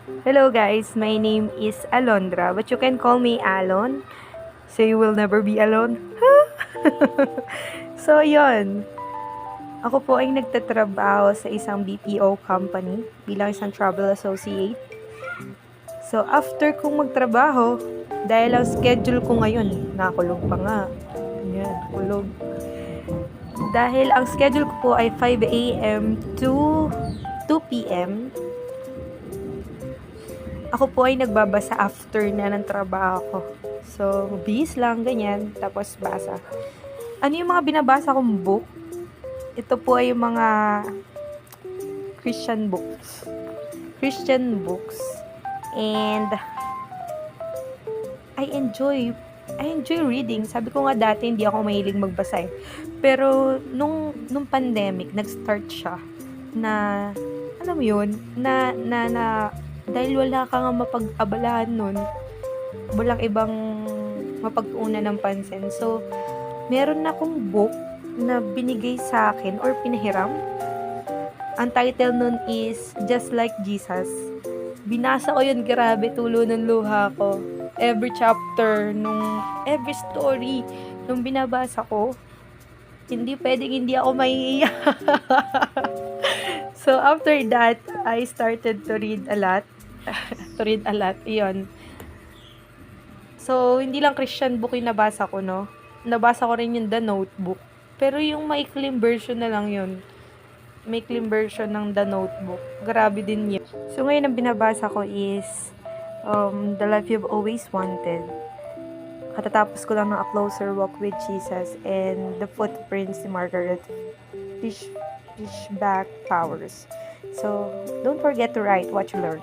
Hello guys, my name is Alondra, but you can call me Alon. So you will never be alone. So yon, ako po ay nagtatrabaho sa isang BPO company bilang isang travel associate. So after kong magtrabaho, dahil ang schedule ko ngayon, nakulog pa nga. Yan, kulog. Dahil ang schedule ko po ay 5 a.m. to 2 p.m. Ako po ay nagbabasa after na ng trabaho ko. So, bis lang, ganyan. Tapos, basa. Ano yung mga binabasa kong book? Ito po ay yung mga Christian books. Christian books. And, I enjoy reading. Sabi ko nga dati, hindi ako mahilig magbasa eh. Pero, nung pandemic, nag-start siya na, alam mo yun, dahil wala ka nga mapag-abalahan nun, walang ibang mapag-una ng pansin. So, meron na akong book na binigay sa akin or pinahiram. Ang title nun is Just Like Jesus. Binasa ko yun, grabe, tulo ng luha ko. Every chapter, every story, nung binabasa ko, hindi pwedeng hindi ako maiiyak. So, after that, I started to read a lot. Iyon. So, hindi lang Christian book yung nabasa ko, no? Nabasa ko rin yung The Notebook. Pero yung maikling version na lang yun. Maikling version ng The Notebook. Grabe din yun. So, ngayon ang binabasa ko is The Life You've Always Wanted. Katatapos ko lang ng A Closer Walk with Jesus and The Footprints ni Margaret Fishback Flowers. So, don't forget to write what you learn.